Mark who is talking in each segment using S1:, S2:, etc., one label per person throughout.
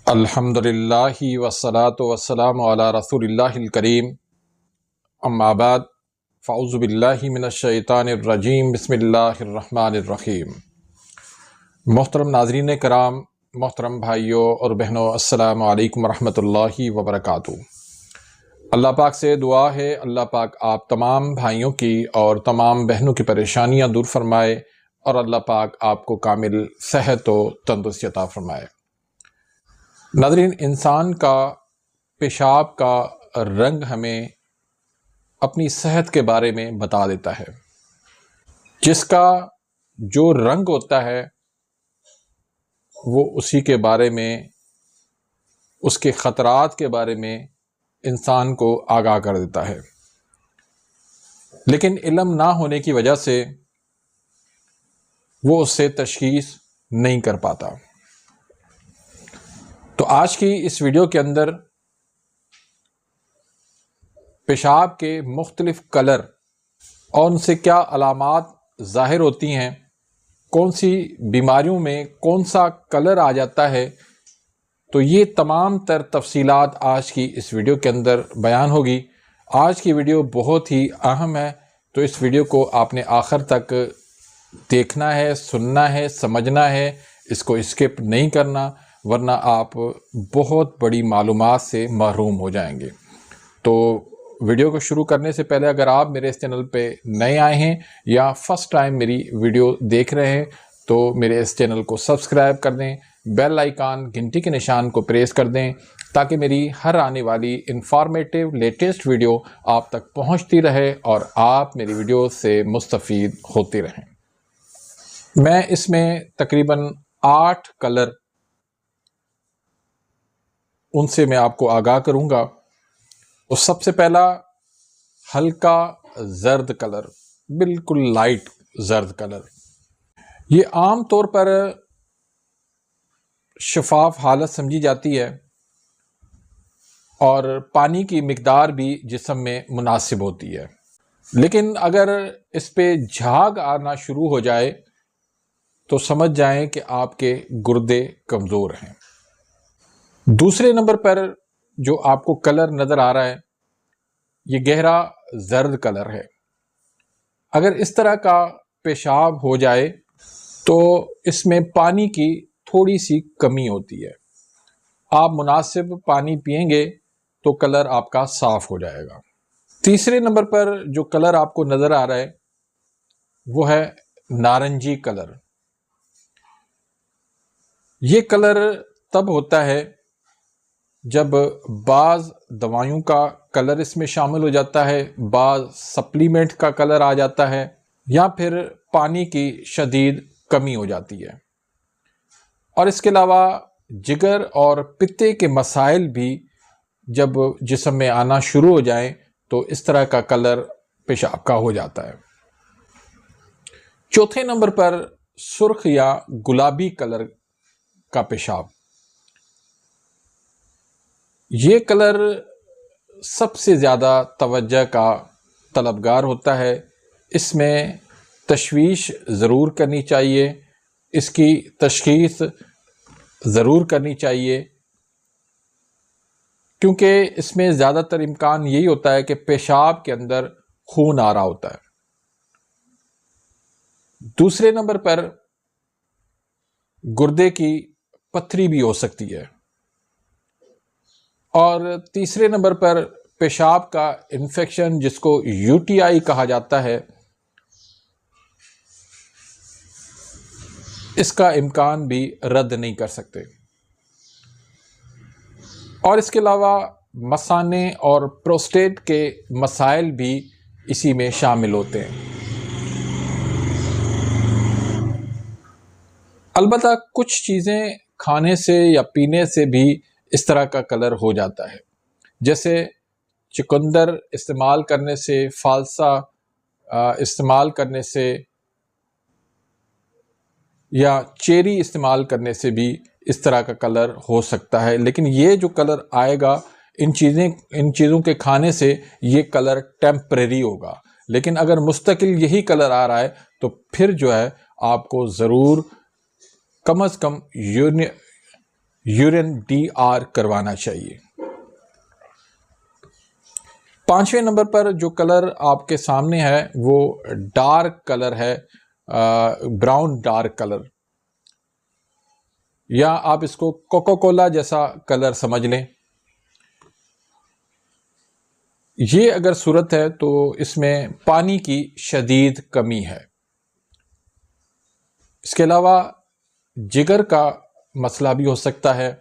S1: الحمدللہ والصلاة والسلام علی رسول اللہ الکریم، اما بعد فاعوذ باللہ من الشیطان الرجیم، بسم اللہ الرحمن الرحیم۔ محترم ناظرین کرام، محترم بھائیوں اور بہنوں، السلام علیکم ورحمۃ اللہ وبرکاتہ۔ اللہ پاک سے دعا ہے اللہ پاک آپ تمام بھائیوں کی اور تمام بہنوں کی پریشانیاں دور فرمائے اور اللہ پاک آپ کو کامل صحت و تندرستی عطا فرمائے۔ ناظرین، انسان کا پیشاب کا رنگ ہمیں اپنی صحت کے بارے میں بتا دیتا ہے۔ جس کا جو رنگ ہوتا ہے وہ اسی کے بارے میں، اس کے خطرات کے بارے میں انسان کو آگاہ کر دیتا ہے، لیکن علم نہ ہونے کی وجہ سے وہ اس سے تشخیص نہیں کر پاتا۔ تو آج کی اس ویڈیو کے اندر پیشاب کے مختلف کلر اور ان سے کیا علامات ظاہر ہوتی ہیں، کون سی بیماریوں میں کون سا کلر آ جاتا ہے، تو یہ تمام تر تفصیلات آج کی اس ویڈیو کے اندر بیان ہوگی۔ آج کی ویڈیو بہت ہی اہم ہے، تو اس ویڈیو کو آپ نے آخر تک دیکھنا ہے، سننا ہے، سمجھنا ہے، اس کو اسکپ نہیں کرنا، ورنہ آپ بہت بڑی معلومات سے محروم ہو جائیں گے۔ تو ویڈیو کو شروع کرنے سے پہلے اگر آپ میرے اس چینل پہ نئے آئے ہیں یا فرسٹ ٹائم میری ویڈیو دیکھ رہے ہیں تو میرے اس چینل کو سبسکرائب کر دیں، بیل آئیکن گھنٹی کے نشان کو پریس کر دیں تاکہ میری ہر آنے والی انفارمیٹیو لیٹسٹ ویڈیو آپ تک پہنچتی رہے اور آپ میری ویڈیو سے مستفید ہوتے رہیں۔ میں اس میں تقریباً 8 کلر ان سے میں آپ کو آگاہ کروں گا۔ اور سب سے پہلا ہلکا زرد کلر، بالکل لائٹ زرد کلر۔ یہ عام طور پر شفاف حالت سمجھی جاتی ہے اور پانی کی مقدار بھی جسم میں مناسب ہوتی ہے، لیکن اگر اس پہ جھاگ آنا شروع ہو جائے تو سمجھ جائیں کہ آپ کے گردے کمزور ہیں۔ دوسرے نمبر پر جو آپ کو کلر نظر آ رہا ہے یہ گہرا زرد کلر ہے۔ اگر اس طرح کا پیشاب ہو جائے تو اس میں پانی کی تھوڑی سی کمی ہوتی ہے۔ آپ مناسب پانی پئیں گے تو کلر آپ کا صاف ہو جائے گا۔ تیسرے نمبر پر جو کلر آپ کو نظر آ رہا ہے وہ ہے نارنجی کلر۔ یہ کلر تب ہوتا ہے جب بعض دوائیوں کا کلر اس میں شامل ہو جاتا ہے، بعض سپلیمنٹ کا کلر آ جاتا ہے، یا پھر پانی کی شدید کمی ہو جاتی ہے۔ اور اس کے علاوہ جگر اور پتے کے مسائل بھی جب جسم میں آنا شروع ہو جائیں تو اس طرح کا کلر پیشاب کا ہو جاتا ہے۔ چوتھے نمبر پر سرخ یا گلابی کلر کا پیشاب۔ یہ کلر سب سے زیادہ توجہ کا طلبگار ہوتا ہے۔ اس میں تشویش ضرور کرنی چاہیے، اس کی تشخیص ضرور کرنی چاہیے، کیونکہ اس میں زیادہ تر امکان یہی ہوتا ہے کہ پیشاب کے اندر خون آ رہا ہوتا ہے۔ دوسرے نمبر پر گردے کی پتھری بھی ہو سکتی ہے، اور تیسرے نمبر پر پیشاب کا انفیکشن جس کو UTI کہا جاتا ہے، اس کا امکان بھی رد نہیں کر سکتے۔ اور اس کے علاوہ مثانے اور پروسٹیٹ کے مسائل بھی اسی میں شامل ہوتے ہیں۔ البتہ کچھ چیزیں کھانے سے یا پینے سے بھی اس طرح کا کلر ہو جاتا ہے، جیسے چقندر استعمال کرنے سے، فالسا استعمال کرنے سے یا چیری استعمال کرنے سے بھی اس طرح کا کلر ہو سکتا ہے۔ لیکن یہ جو کلر آئے گا ان چیزوں کے کھانے سے یہ کلر ٹیمپریری ہوگا، لیکن اگر مستقل یہی کلر آ رہا ہے تو پھر جو ہے آپ کو ضرور کم از کم یورین ڈی آر کروانا چاہیے۔ 5ویں نمبر پر جو کلر آپ کے سامنے ہے وہ ڈارک کلر ہے، براؤن ڈارک کلر، یا آپ اس کو کوکا کولا جیسا کلر سمجھ لیں۔ یہ اگر صورت ہے تو اس میں پانی کی شدید کمی ہے۔ اس کے علاوہ جگر کا مسئلہ بھی ہو سکتا ہے،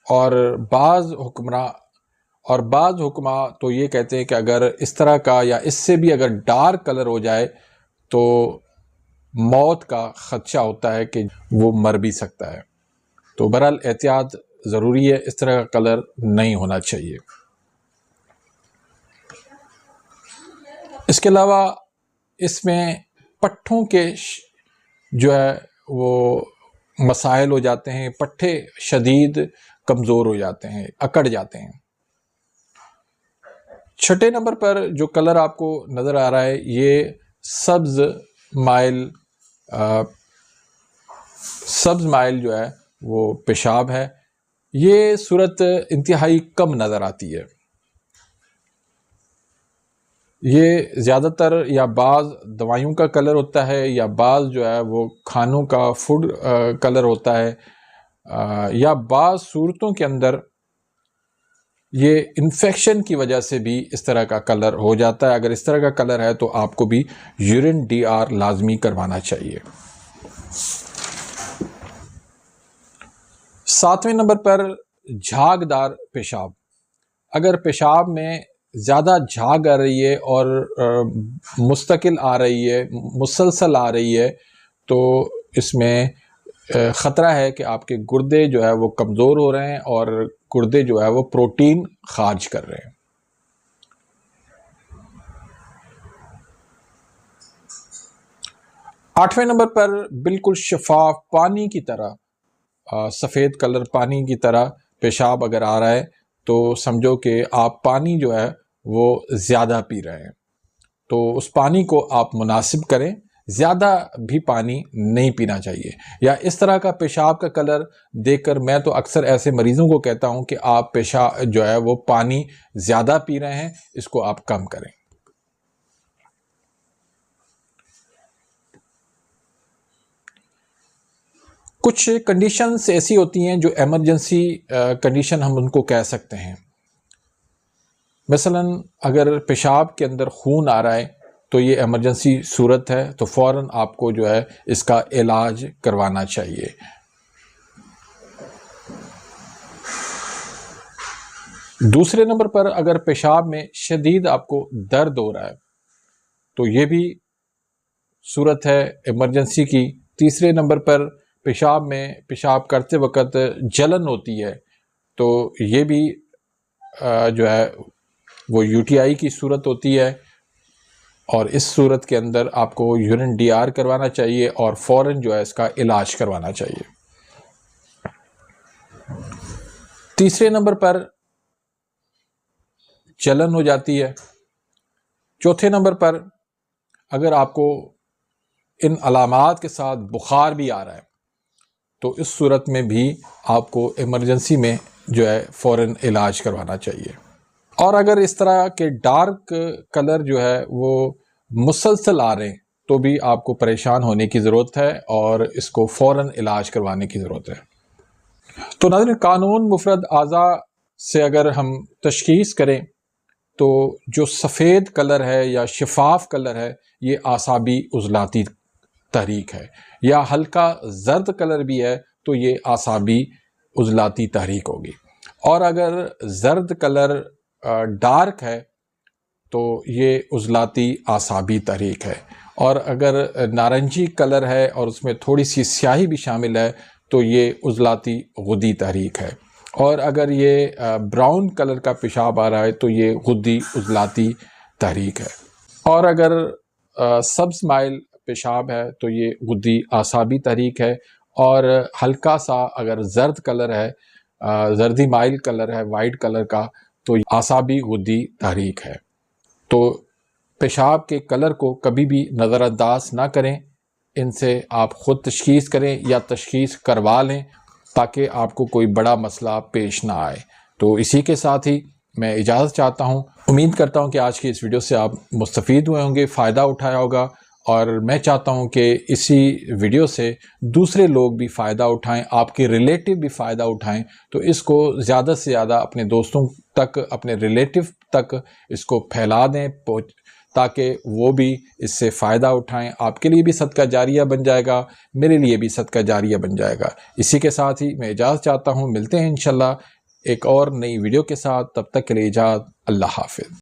S1: اور بعض حکماں تو یہ کہتے ہیں کہ اگر اس طرح کا یا اس سے بھی اگر ڈارک کلر ہو جائے تو موت کا خدشہ ہوتا ہے کہ وہ مر بھی سکتا ہے۔ تو بہرحال احتیاط ضروری ہے، اس طرح کا کلر نہیں ہونا چاہیے۔ اس کے علاوہ اس میں پٹھوں کے جو ہے وہ مسائل ہو جاتے ہیں، پٹھے شدید کمزور ہو جاتے ہیں، اکڑ جاتے ہیں۔ 6 نمبر پر جو کلر آپ کو نظر آ رہا ہے یہ سبز مائل جو ہے وہ پیشاب ہے۔ یہ صورت انتہائی کم نظر آتی ہے۔ یہ زیادہ تر یا بعض دوائیوں کا کلر ہوتا ہے، یا بعض جو ہے وہ کھانوں کا فوڈ کلر ہوتا ہے، یا بعض صورتوں کے اندر یہ انفیکشن کی وجہ سے بھی اس طرح کا کلر ہو جاتا ہے۔ اگر اس طرح کا کلر ہے تو آپ کو بھی یورین ڈی آر لازمی کروانا چاہیے۔ 7ویں نمبر پر جھاگدار پیشاب۔ اگر پیشاب میں زیادہ جھاگ آ رہی ہے اور مستقل آ رہی ہے، مسلسل آ رہی ہے، تو اس میں خطرہ ہے کہ آپ کے گردے جو ہے وہ کمزور ہو رہے ہیں، اور گردے جو ہے وہ پروٹین خارج کر رہے ہیں۔ 8ویں نمبر پر بالکل شفاف پانی کی طرح، سفید کلر پانی کی طرح پیشاب اگر آ رہا ہے تو سمجھو کہ آپ پانی جو ہے وہ زیادہ پی رہے ہیں۔ تو اس پانی کو آپ مناسب کریں، زیادہ بھی پانی نہیں پینا چاہیے۔ یا اس طرح کا پیشاب کا کلر دیکھ کر میں تو اکثر ایسے مریضوں کو کہتا ہوں کہ آپ پیشاب جو ہے وہ پانی زیادہ پی رہے ہیں، اس کو آپ کم کریں۔ کچھ کنڈیشنز ایسی ہوتی ہیں جو ایمرجنسی کنڈیشن ہم ان کو کہہ سکتے ہیں۔ مثلا اگر پیشاب کے اندر خون آ رہا ہے تو یہ ایمرجنسی صورت ہے، تو فوراً آپ کو جو ہے اس کا علاج کروانا چاہیے۔ دوسرے نمبر پر اگر پیشاب میں شدید آپ کو درد ہو رہا ہے تو یہ بھی صورت ہے ایمرجنسی کی۔ تیسرے نمبر پر پیشاب کرتے وقت جلن ہوتی ہے تو یہ بھی جو ہے وہ یو ٹی آئی کی صورت ہوتی ہے، اور اس صورت کے اندر آپ کو یورین ڈی آر کروانا چاہیے اور فوراً جو ہے اس کا علاج کروانا چاہیے۔ تیسرے نمبر پر جلن ہو جاتی ہے۔ چوتھے نمبر پر اگر آپ کو ان علامات کے ساتھ بخار بھی آ رہا ہے تو اس صورت میں بھی آپ کو ایمرجنسی میں جو ہے فوراً علاج کروانا چاہیے۔ اور اگر اس طرح کے ڈارک کلر جو ہے وہ مسلسل آ رہے ہیں تو بھی آپ کو پریشان ہونے کی ضرورت ہے اور اس کو فوراً علاج کروانے کی ضرورت ہے۔ تو ناظرین، قانون مفرد اعضاء سے اگر ہم تشخیص کریں تو جو سفید کلر ہے یا شفاف کلر ہے یہ اعصابی عضلاتی تحریک ہے، یا ہلکا زرد کلر بھی ہے تو یہ اعصابی عضلاتی تحریک ہوگی۔ اور اگر زرد کلر ڈارک ہے تو یہ عضلاتی اعصابی تحریک ہے، اور اگر نارنجی کلر ہے اور اس میں تھوڑی سی سیاہی بھی شامل ہے تو یہ عضلاتی غدی تحریک ہے، اور اگر یہ براؤن کلر کا پیشاب آ رہا ہے تو یہ غدی عضلاتی تحریک ہے، اور اگر سبز مائل پیشاب ہے تو یہ غدی اعصابی تحریک ہے، اور ہلکا سا اگر زرد کلر ہے، زردی مائل کلر ہے وائٹ کلر کا، تو اعصابی غدی تحریک ہے۔ تو پیشاب کے کلر کو کبھی بھی نظر انداز نہ کریں، ان سے آپ خود تشخیص کریں یا تشخیص کروا لیں، تاکہ آپ کو کوئی بڑا مسئلہ پیش نہ آئے۔ تو اسی کے ساتھ ہی میں اجازت چاہتا ہوں۔ امید کرتا ہوں کہ آج کی اس ویڈیو سے آپ مستفید ہوئے ہوں گے، فائدہ اٹھایا ہوگا، اور میں چاہتا ہوں کہ اسی ویڈیو سے دوسرے لوگ بھی فائدہ اٹھائیں، آپ کے ریلیٹو بھی فائدہ اٹھائیں۔ تو اس کو زیادہ سے زیادہ اپنے دوستوں تک، اپنے ریلیٹو تک اس کو پھیلا دیں، تاکہ وہ بھی اس سے فائدہ اٹھائیں۔ آپ کے لیے بھی صدقہ جاریہ بن جائے گا، میرے لیے بھی صدقہ جاریہ بن جائے گا۔ اسی کے ساتھ ہی میں اجازت چاہتا ہوں، ملتے ہیں انشاءاللہ ایک اور نئی ویڈیو کے ساتھ۔ تب تک کے لیے اجازت، اللہ حافظ۔